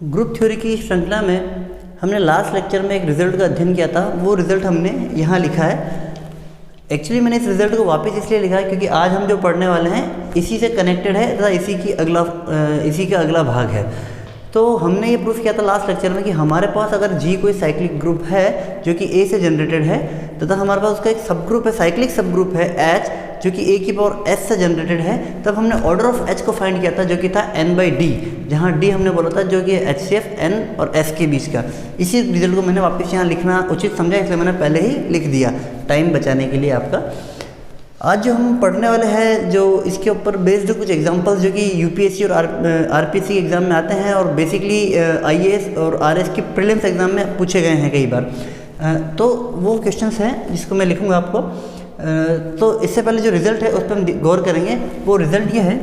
Group theory की श्रृंखला में हमने लास्ट लेक्चर में एक रिजल्ट का अध्ययन किया था। वो रिजल्ट हमने यहाँ लिखा है। एक्चुअली मैंने इस रिजल्ट को वापस इसलिए लिखा है क्योंकि आज हम जो पढ़ने वाले हैं इसी से कनेक्टेड है तथा इसी का अगला भाग है। तो हमने ये प्रूफ किया था लास्ट लेक्चर में कि हमारे पास अगर जी कोई साइक्लिक ग्रुप है जो कि ए से जनरेटेड है तथा हमारे पास उसका एक सब ग्रुप है, साइक्लिक सब ग्रुप है एच, जो कि ए की पावर एस से जनरेटेड है, तब हमने ऑर्डर ऑफ एच को फाइंड किया था जो कि था एन बाई डी, जहाँ डी हमने बोला था जो कि एच सी एफ एन और एस के बीच का। इसी रिजल्ट को मैंने वापस यहाँ लिखना उचित समझा, इसलिए मैंने पहले ही लिख दिया टाइम बचाने के लिए आपका। आज जो हम पढ़ने वाले हैं जो इसके ऊपर बेस्ड कुछ एग्जांपल्स जो कि यूपीएससी और आरपीएससी के एग्ज़ाम में आते हैं और बेसिकली आईएएस और आरएस के प्रीलिम्स एग्ज़ाम में पूछे गए हैं कई बार। तो वो क्वेश्चंस हैं जिसको मैं लिखूँगा आपको। तो इससे पहले जो रिज़ल्ट है उस पर हम गौर करेंगे। वो रिज़ल्ट ये है,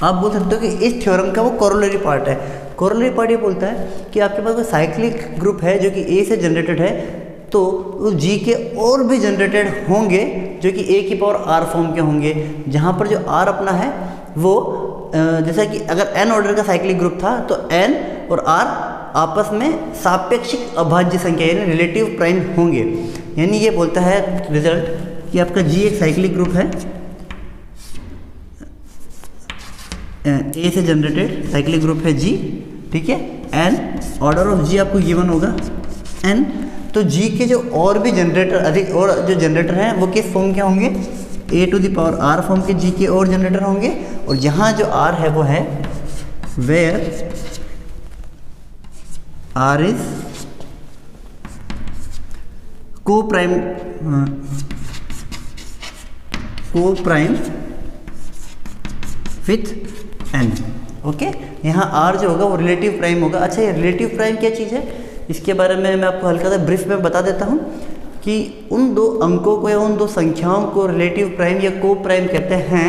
आप बोल सकते हो कि इस थ्योरम का वो कोरोलरी पार्ट है। कोरोलरी पार्ट ये बोलता है कि आपके पास कोई साइक्लिक ग्रुप है जो कि ए से जनरेटेड है, तो उस जी के और भी जनरेटेड होंगे जो कि ए की पावर आर फॉर्म के होंगे, जहाँ पर जो आर अपना है वो जैसा कि अगर एन ऑर्डर का साइक्लिक ग्रुप था तो एन और आर आपस में सापेक्षिक अभाज्य संख्या यानी रिलेटिव प्राइम होंगे। यानी ये बोलता है रिजल्ट कि आपका जी एक साइक्लिक ग्रुप है, ए से जनरेटेड साइक्लिक ग्रुप है जी, ठीक है। एन ऑर्डर ऑफ जी आपको गिवन होगा एन, तो जी के जो और भी जनरेटर अधिक और जो जनरेटर हैं वो किस फॉर्म के होंगे, a to the power r form के जी के और जनरेटर होंगे। और यहाँ जो आर है वो है वेयर आर इज को प्राइम विथ एन। ओके, यहाँ आर जो होगा वो रिलेटिव प्राइम होगा। अच्छा, ये रिलेटिव प्राइम क्या चीज़ है इसके बारे में मैं आपको हल्का सा ब्रीफ में बता देता हूँ कि उन दो अंकों को या उन दो संख्याओं को रिलेटिव प्राइम या को प्राइम कहते हैं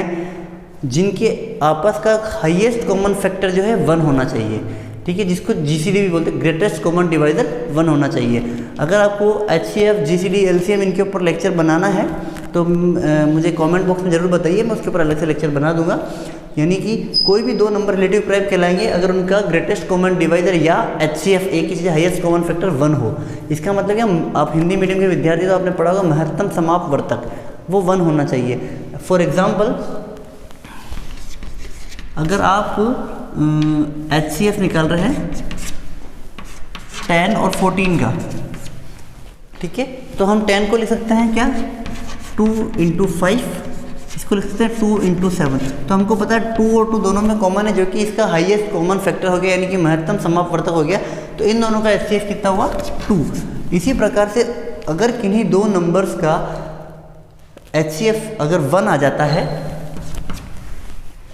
जिनके आपस का हाईएस्ट कॉमन फैक्टर जो है 1 होना चाहिए, ठीक है, जिसको जीसीडी भी बोलते हैं, ग्रेटेस्ट कॉमन डिवाइजर 1 होना चाहिए। अगर आपको एचसीएफ जीसीडी एलसीएम इनके ऊपर लेक्चर बनाना है तो मुझे कमेंट बॉक्स में ज़रूर बताइए, मैं उसके ऊपर अलग से लेक्चर बना दूंगा। यानी कि कोई भी दो नंबर रिलेटिव प्राइम कहलाएंगे अगर उनका ग्रेटेस्ट कॉमन डिवाइजर या एचसीएफ ए की चीज़ हाईएस्ट कॉमन फैक्टर 1 हो। इसका मतलब कि आप हिंदी मीडियम के विद्यार्थी तो आपने पढ़ा होगा महत्तम समापवर्तक, वो 1 होना चाहिए। फॉर एग्जाम्पल अगर आप एचसीएफ निकाल रहे हैं 10 और 14 का, ठीक है, तो हम 10 को लिख सकते हैं क्या 2 × 5, इसको लिख सकते हैं 2 × 7। तो हमको पता है 2 और 2 दोनों में कॉमन है जो कि इसका हाईएस्ट कॉमन फैक्टर हो गया, यानी कि महत्तम समापवर्तक हो गया। तो इन दोनों का एचसीएफ कितना हुआ 2। इसी प्रकार से अगर किन्हीं दो नंबर्स का एचसीएफ अगर 1 आ जाता है,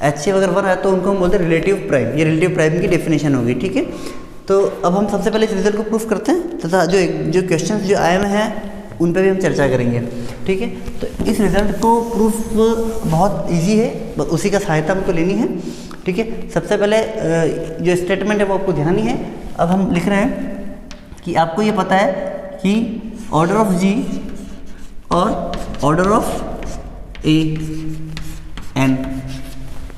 एचसीएफ अगर 1 आया तो उनको हम बोलते हैं रिलेटिव प्राइम। ये रिलेटिव प्राइम की डेफिनेशन होगी, ठीक है। तो अब हम सबसे पहले इस रिजल्ट को प्रूफ करते हैं तथा जो क्वेश्चंस जो आए हुए हैं उन पर भी हम चर्चा करेंगे, ठीक है। तो इस रिजल्ट को प्रूफ बहुत इजी है, बस उसी का सहायता हमको लेनी है, ठीक है। सबसे पहले जो स्टेटमेंट है वो आपको ध्यान ही है। अब हम लिख रहे हैं कि आपको ये पता है कि ऑर्डर ऑफ जी और ऑर्डर ऑफ ए एन,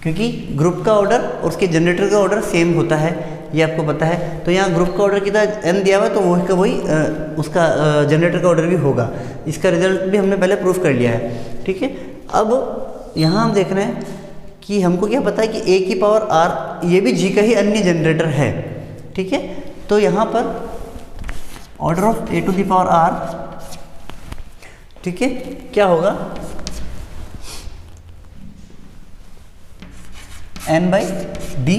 क्योंकि ग्रुप का ऑर्डर और उसके जनरेटर का ऑर्डर सेम होता है, ये आपको पता है। तो यहाँ ग्रुप का ऑर्डर कितना एन दिया हुआ है तो वही का वही उसका जनरेटर का ऑर्डर भी होगा। इसका रिजल्ट भी हमने पहले प्रूफ कर लिया है, ठीक है। अब यहाँ हम देख रहे हैं कि हमको क्या पता है कि ए की पावर आर ये भी जी का ही अन्य जनरेटर है, ठीक है। तो यहाँ पर order of A to the power R, ठीक है, क्या होगा एन बाई डी।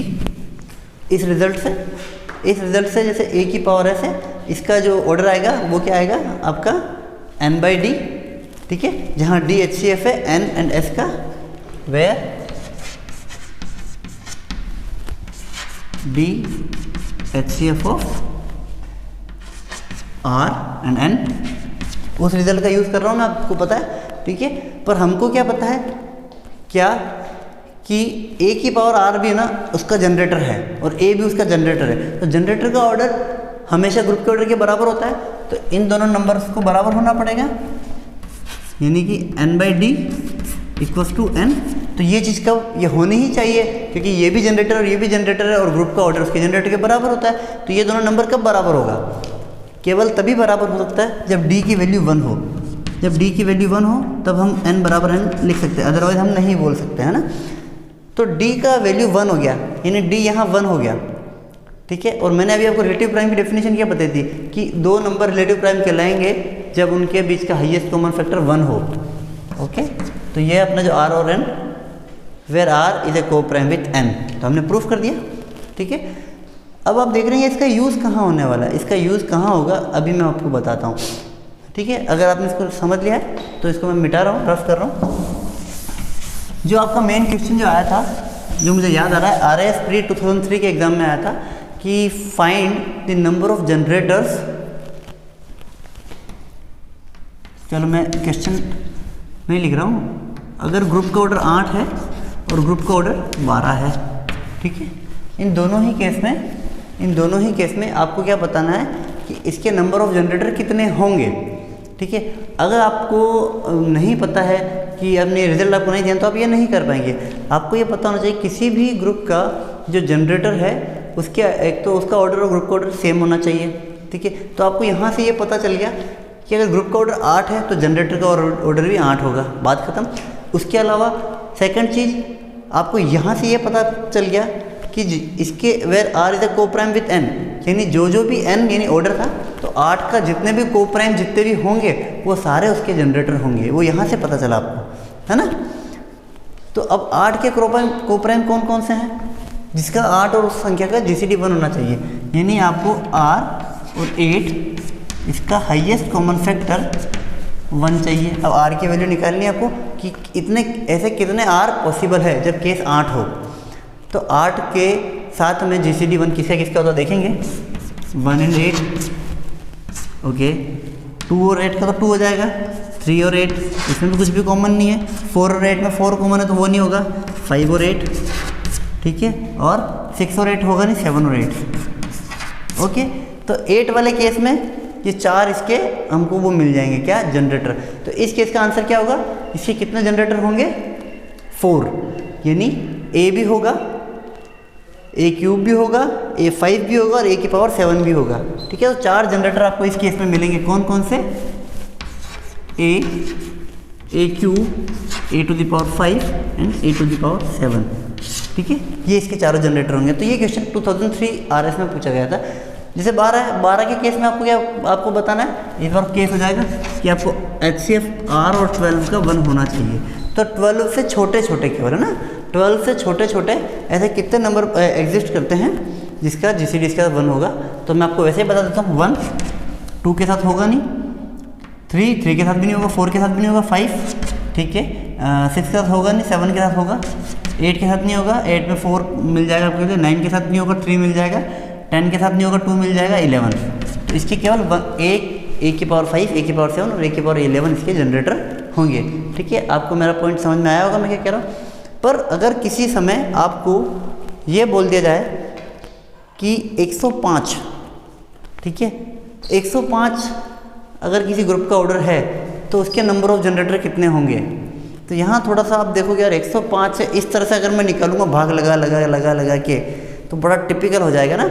इस रिजल्ट से जैसे ए की पावर है से इसका जो ऑर्डर आएगा वो क्या आएगा आपका एन बाई डी, ठीक है, जहाँ डी एच सी एफ है एन एंड एस का, where D H C F of R and N. उस रिजल्ट का यूज़ कर रहा हूँ मैं, आपको पता है, ठीक है। पर हमको क्या पता है क्या कि ए की पावर आर भी है ना उसका जनरेटर है और ए भी उसका जनरेटर है। तो जनरेटर का ऑर्डर हमेशा ग्रुप के ऑर्डर के बराबर होता है, तो इन दोनों नंबर्स को बराबर होना पड़ेगा, यानी कि n/d = n। तो ये चीज़ कब ये होनी ही चाहिए, क्योंकि ये भी जनरेटर और ये भी जनरेटर है और ग्रुप का ऑर्डर उसके जनरेटर के बराबर होता है। तो ये दोनों नंबर कब बराबर होगा? केवल तभी बराबर हो सकता है जब डी की वैल्यू 1 हो। जब डी की वैल्यू 1 हो तब हम n बराबर n लिख सकते हैं, अदरवाइज हम नहीं बोल सकते, है ना। तो d का वैल्यू 1 हो गया, यानी d यहाँ 1 हो गया, ठीक है। और मैंने अभी आपको रिलेटिव प्राइम की डेफिनेशन क्या बताई थी कि दो नंबर रिलेटिव प्राइम कहलाएंगे जब उनके बीच का हाईएस्ट कॉमन फैक्टर 1 हो। ओके, तो ये अपना जो r और n, where r is a coprime with n, तो हमने प्रूफ कर दिया, ठीक है। अब आप देख रहे हैं इसका यूज़ कहाँ होने वाला है, इसका यूज़ कहाँ होगा अभी मैं आपको बताता हूँ, ठीक है। अगर आपने इसको समझ लिया है तो इसको मैं मिटा रहा हूँ, रफ कर रहा हूँ। जो आपका मेन क्वेश्चन जो आया था, जो मुझे याद आ रहा है, RAS प्री 2003 के एग्जाम में आया था कि find the number of generators. चलो मैं क्वेश्चन नहीं लिख रहा हूँ। अगर ग्रुप का ऑर्डर 8 है और ग्रुप का ऑर्डर 12 है, ठीक है, इन दोनों ही केस में आपको क्या बताना है कि इसके नंबर ऑफ जनरेटर कितने होंगे, ठीक है। अगर आपको नहीं पता है कि अपने रिजल्ट आपको नहीं दिया तो आप ये नहीं कर पाएंगे। आपको ये पता होना चाहिए किसी भी ग्रुप का जो जनरेटर है उसके एक तो उसका ऑर्डर और ग्रुप का ऑर्डर सेम होना चाहिए, ठीक है। तो आपको यहाँ से ये पता चल गया कि अगर ग्रुप का ऑर्डर 8 है तो जनरेटर का ऑर्डर भी 8 होगा, बात खत्म। उसके अलावा सेकंड चीज़ आपको यहाँ से ये पता चल गया कि इसके वेयर r इज अ को प्राइम विथ n, यानी जो भी n यानी ऑर्डर था तो 8 का जितने भी को प्राइम जितने भी होंगे वो सारे उसके जनरेटर होंगे, वो यहाँ से पता चला आपको, है ना। तो अब 8 के को प्राइम कौन कौन से हैं, जिसका 8 और उस संख्या का GCD 1 होना चाहिए, यानी आपको r और 8 इसका हाईएस्ट कॉमन फैक्टर 1 चाहिए। अब r की वैल्यू निकालनी है आपको कि इतने ऐसे कितने r पॉसिबल है जब केस 8 हो। तो 8 के साथ में GCD 1 किसका होता देखेंगे, 1 and 8, ओके। 2 और 8 का तो 2 हो जाएगा, 3 और 8 इसमें भी कुछ भी कॉमन नहीं है, 4 और 8 में 4 कॉमन है तो वो नहीं होगा, 5 और 8, ठीक है, और 6 और 8 होगा नहीं, 7 और 8, ओके। तो 8 वाले केस में ये 4 इसके हमको वो मिल जाएंगे क्या, जनरेटर। तो इस केस का आंसर क्या होगा, इसके कितने जनरेटर होंगे, 4, यानी A भी होगा, A क्यूब भी होगा, A5 भी होगा और A की पावर 7 भी होगा, ठीक है। तो 4 जनरेटर आपको इस केस में मिलेंगे, कौन कौन से, A cube, A to the power 5 and A to the power 7, ठीक है। ये इसके चारों जनरेटर होंगे। तो ये क्वेश्चन 2003 RS में पूछा गया था। जैसे 12 के केस में आपको क्या आपको बताना है, एक बार केस हो जाएगा कि आपको HCF R और 12 का 1 होना चाहिए। तो 12 से छोटे केवल, है ना, 12 से छोटे ऐसे कितने नंबर एग्जिस्ट करते हैं जिसका GCD इसका 1 होगा। तो मैं आपको वैसे ही बता देता हूँ, 1 2 के साथ होगा नहीं, 3 के साथ भी नहीं होगा, 4 के साथ भी नहीं होगा, 5, ठीक है, 6 के साथ होगा नहीं, 7 के साथ होगा, 8 के साथ नहीं होगा, 8 में 4 मिल जाएगा आपको, 9 के साथ नहीं होगा, 3 मिल जाएगा, 10 के साथ नहीं होगा, 2 मिल जाएगा, 11। तो इसके केवल A की पावर 5, A की पावर 7 और A की पावर 11 इसके जनरेटर होंगे, ठीक है। आपको मेरा पॉइंट समझ में आया होगा मैं क्या कह रहा हूँ। पर अगर किसी समय आपको ये बोल दिया जाए कि 105, ठीक है, 105 अगर किसी ग्रुप का ऑर्डर है तो उसके नंबर ऑफ जनरेटर कितने होंगे। तो यहाँ थोड़ा सा आप देखोगे यार, 105 से इस तरह से अगर मैं निकालूंगा भाग लगा के तो बड़ा टिपिकल हो जाएगा ना।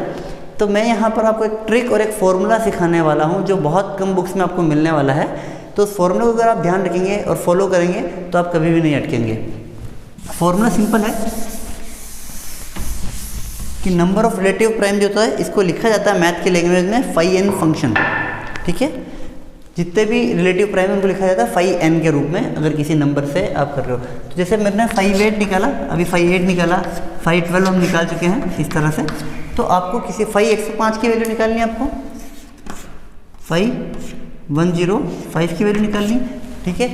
तो मैं यहाँ पर आपको एक ट्रिक और एक फॉर्मूला सिखाने वाला हूँ जो बहुत कम बुक्स में आपको मिलने वाला है। तो उस फॉर्मूला को अगर आप ध्यान रखेंगे और फॉलो करेंगे तो आप कभी भी नहीं अटकेंगे। फॉर्मूला सिंपल है कि नंबर ऑफ रिलेटिव प्राइम जो होता है इसको लिखा जाता है मैथ के लैंग्वेज में phi n फंक्शन, ठीक है। जितने भी रिलेटिव प्राइम उनको लिखा जाता है phi n के रूप में, अगर किसी नंबर से आप कर रहे हो। तो जैसे मैंने phi 8 निकाला, अभी phi 8 निकाला, phi 12 हम निकाल चुके हैं इस तरह से। तो आपको किसी phi 105 की वैल्यू निकालनी है, आपको phi 105 की वैल्यू निकालनी, ठीक है।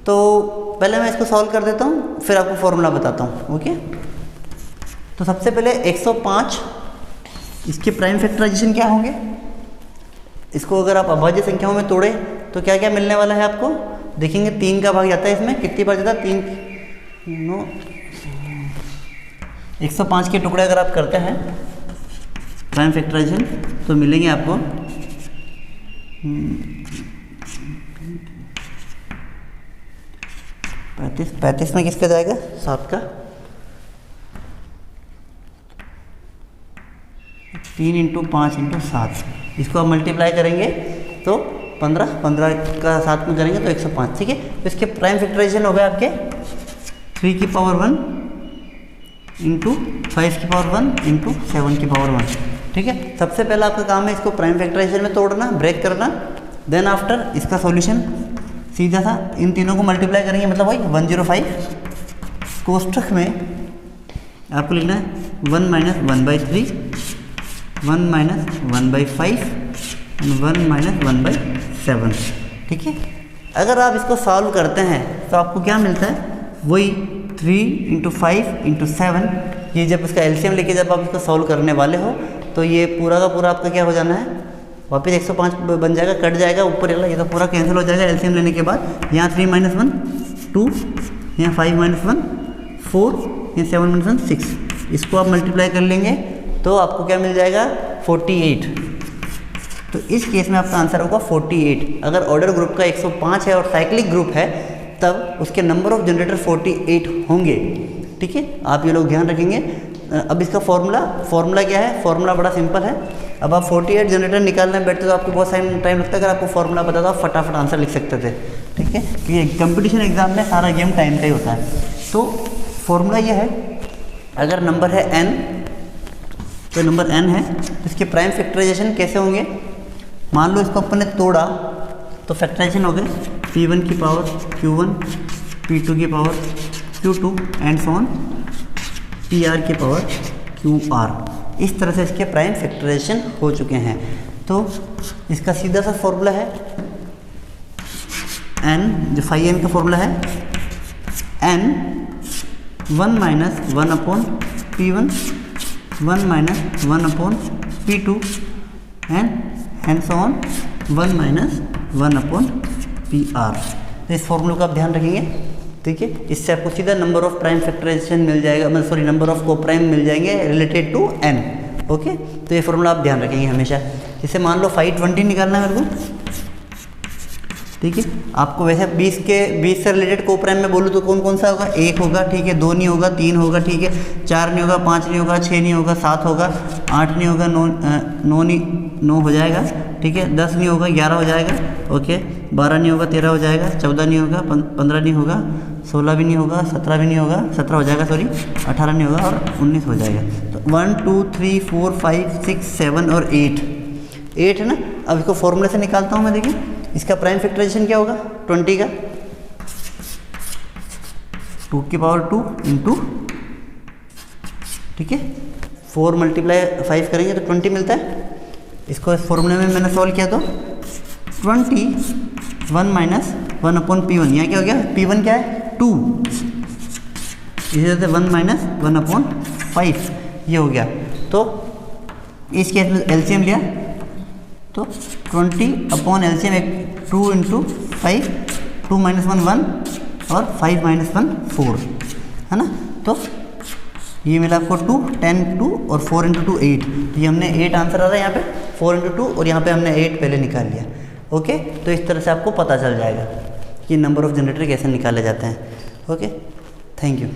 तो पहले मैं इसको सॉल्व कर देता हूँ, फिर आपको फॉर्मूला बताता हूँ, ओके। तो सबसे पहले 105 इसके प्राइम फैक्टराइजेशन क्या होंगे, इसको अगर आप अभाज्य संख्याओं में तोड़े तो क्या क्या मिलने वाला है आपको, देखेंगे 3 का भाग जाता है इसमें, कितनी बार जाता है, 3 105 के टुकड़े अगर आप करते हैं प्राइम फैक्टराइजेशन तो मिलेंगे आपको 5 35 में किसका जाएगा? 7 का, 3 × 5 × 7, इसको आप मल्टीप्लाई करेंगे तो 15 का 7 में करेंगे तो 105। ठीक है, तो इसके प्राइम फैक्टराइजेशन हो गए आपके 3 की पावर 1 × 5 की पावर 1 × 7 की पावर 1। ठीक है, सबसे पहला आपका काम है इसको प्राइम फैक्टराइजेशन में तोड़ना, ब्रेक करना। देन आफ्टर इसका सॉल्यूशन सीधा सा इन तीनों को मल्टीप्लाई करेंगे, मतलब वही 105। कोष्ठक में आपको लिखना है 1 - 1/3, 1 - 1/5 और 1 - 1/7। ठीक है, अगर आप इसको सॉल्व करते हैं तो आपको क्या मिलता है? वही 3 × 5 × 7। ये जब इसका एलसीएम लेके जब आप इसको सॉल्व करने वाले हो तो ये पूरा का पूरा आपका क्या हो जाना है? वापस 105 बन जाएगा, कट जाएगा ऊपर वाला, ये तो पूरा कैंसिल हो जाएगा एलसीएम लेने के बाद। यहाँ 3 - 1 2, यहाँ 5 - 1 4, यहाँ 7 - 1 6। इसको आप मल्टीप्लाई कर लेंगे तो आपको क्या मिल जाएगा? 48। तो इस केस में आपका आंसर होगा 48। अगर ऑर्डर ग्रुप का 105 है और साइक्लिक ग्रुप है तब उसके नंबर ऑफ जनरेटर 48 होंगे। ठीक है, आप ये लोग ध्यान रखेंगे। अब इसका फॉर्मूला क्या है? फॉर्मूला बड़ा सिंपल है। अब आप 48 जनरेटर निकालने बैठते तो आपको बहुत टाइम लगता है। अगर आपको फॉर्मूला पता तो आप फटाफट आंसर लिख सकते थे। ठीक है, क्योंकि कंपटीशन एग्जाम में सारा गेम टाइम का ही होता है। तो फॉर्मूला ये है, अगर नंबर है n, तो नंबर n है तो इसके प्राइम फैक्टराइजेशन कैसे होंगे? मान लो इसको अपन ने तोड़ा तो फैक्टराइजेशन हो गए p1 की पावर q1, p2 की power q2 and so on pr की पावर qr। इस तरह से इसके प्राइम फैक्टराइजेशन हो चुके हैं। तो इसका सीधा सा फॉर्मूला है n, जो phi n का फॉर्मूला है n 1 - 1/p1, 1 - 1/p2 and so on 1 - 1/pr। तो इस फॉर्मूले का आप ध्यान रखेंगे। ठीक है, इससे आपको सीधा नंबर ऑफ प्राइम फैक्टराइजेशन मिल जाएगा, मतलब सॉरी नंबर ऑफ कोप्राइम मिल जाएंगे रिलेटेड टू n। ओके, तो ये फॉर्मूला आप ध्यान रखेंगे हमेशा। जैसे मान लो 520 निकालना है मेरे को। ठीक है, आपको वैसे 20 से रिलेटेड कोप्राइम में बोलूँ तो कौन कौन सा होगा? 1 होगा, ठीक है, 2 नहीं होगा, 3 होगा, ठीक है, 4 नहीं होगा, 5 नहीं होगा, 6 नहीं होगा, 7 होगा, 8 नहीं होगा, 9 हो जाएगा, ठीक है, 10 नहीं होगा, 11 हो जाएगा, ओके, 12 नहीं होगा, 13 हो जाएगा, 14 नहीं होगा, 15 नहीं होगा, 16 भी नहीं होगा, 17 भी नहीं होगा, 17 हो जाएगा सॉरी, 18 नहीं होगा और 19 हो जाएगा। तो 1 2 3 4 5 6 7 और 8 है ना। अब इसको फॉर्मूले से निकालता हूँ मैं। देखिए इसका प्राइम फैक्टराइजेशन क्या होगा? 20 का 2 की पावर 2 इंटू, ठीक है, 4 × 5 करेंगे तो 20 मिलता है। इसको इस फॉर्मूले में मैंने सॉल्व किया तो 20 1 - 1/p1, यहाँ क्या हो गया? p1 क्या है? 2, इसी तरह से 1 - 1/5 ये हो गया। तो इस केस में एलसीएम लिया तो 20 एलसीएम 2 × 5, 2 - 1 1 और 5 - 1 4 है ना। तो ये मिला आपको 2 10 2 और 4 × 2 8। तो ये हमने 8 आंसर आ रहा है यहाँ पे, 4 × 2 और यहाँ पे हमने 8 पहले निकाल लिया। ओके, तो इस तरह से आपको पता चल जाएगा कि नंबर ऑफ जनरेटर कैसे निकाले जाते हैं। Okay, thank you.